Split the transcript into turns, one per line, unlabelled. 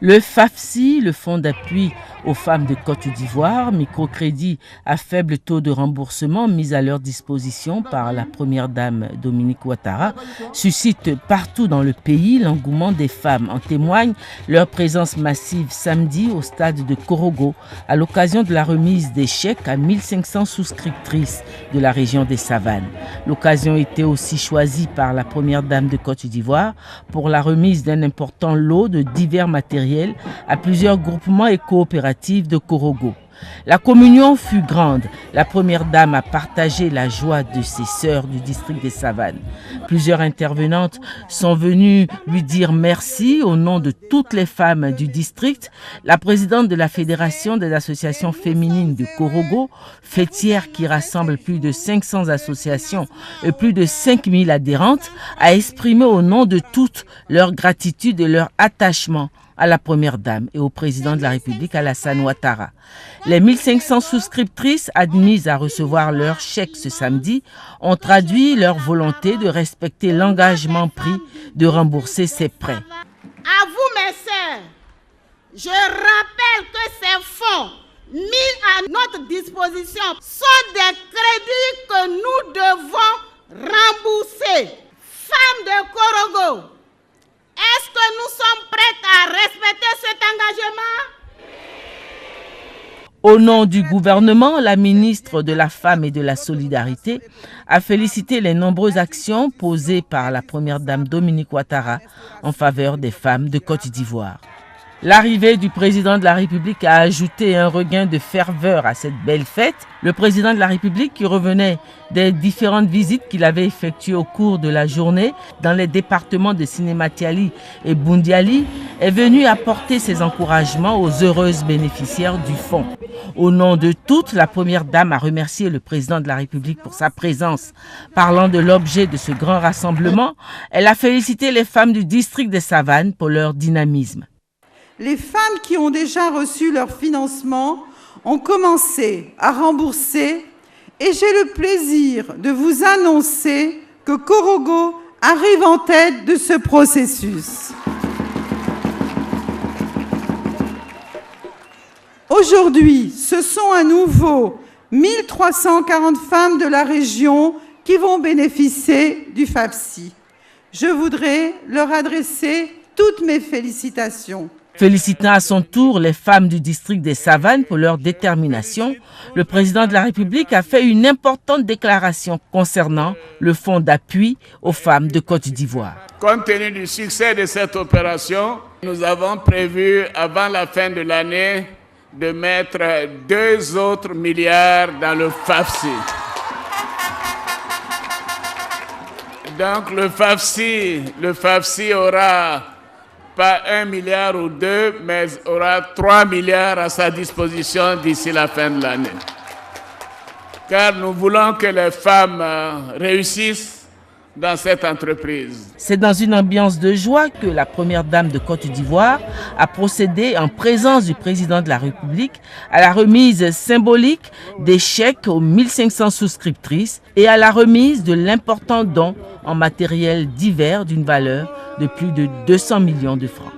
Le FAFSI, le Fonds d'appui aux femmes de Côte d'Ivoire, microcrédit à faible taux de remboursement mis à leur disposition par la première dame Dominique Ouattara, suscite partout dans le pays l'engouement des femmes. En témoigne leur présence massive samedi au stade de Korogo à l'occasion de la remise des chèques à 1500 souscriptrices de la région des Savanes. L'occasion était aussi choisie par la première dame de Côte d'Ivoire pour la remise d'un important lot de divers matériels à plusieurs groupements et coopératives de Korogo. La communion fut grande. La première dame a partagé la joie de ses sœurs du district des Savanes. Plusieurs intervenantes sont venues lui dire merci au nom de toutes les femmes du district. La présidente de la Fédération des associations féminines de Korogo, fêtière qui rassemble plus de 500 associations et plus de 5000 adhérentes, a exprimé au nom de toutes leur gratitude et leur attachement à la première dame et au président de la République, Alassane Ouattara. Les 1500 souscriptrices admises à recevoir leur chèque ce samedi ont traduit leur volonté de respecter l'engagement pris de rembourser ces prêts.
À vous, mes sœurs, je rappelle que ces fonds mis à notre disposition sont des crédits que nous devons rembourser. Femmes de Korogo, est-ce que nous sommes prêtes à respecter cet engagement?
Au nom du gouvernement, la ministre de la Femme et de la Solidarité a félicité les nombreuses actions posées par la première dame Dominique Ouattara en faveur des femmes de Côte d'Ivoire. L'arrivée du président de la République a ajouté un regain de ferveur à cette belle fête. Le président de la République, qui revenait des différentes visites qu'il avait effectuées au cours de la journée dans les départements de Sinématiali et Boundiali, est venu apporter ses encouragements aux heureuses bénéficiaires du fonds. Au nom de toutes, la première dame a remercié le président de la République pour sa présence. Parlant de l'objet de ce grand rassemblement, elle a félicité les femmes du district des Savanes pour leur dynamisme.
Les femmes qui ont déjà reçu leur financement ont commencé à rembourser et j'ai le plaisir de vous annoncer que Korogo arrive en tête de ce processus. Aujourd'hui, ce sont à nouveau 1340 femmes de la région qui vont bénéficier du FAFSI. Je voudrais leur adresser toutes mes félicitations.
Félicitant à son tour les femmes du district des Savanes pour leur détermination, le président de la République a fait une importante déclaration concernant le fonds d'appui aux femmes de Côte d'Ivoire.
Compte tenu du succès de cette opération, nous avons prévu avant la fin de l'année de mettre 2 autres milliards dans le FAFSI. Donc le FAFSI aura pas 1 milliard ou 2, mais aura 3 milliards à sa disposition d'ici la fin de l'année. Car nous voulons que les femmes réussissent dans cette entreprise.
C'est dans une ambiance de joie que la première dame de Côte d'Ivoire a procédé en présence du président de la République à la remise symbolique des chèques aux 1500 souscriptrices et à la remise de l'important don en matériel divers d'une valeur de plus de 200 millions de francs.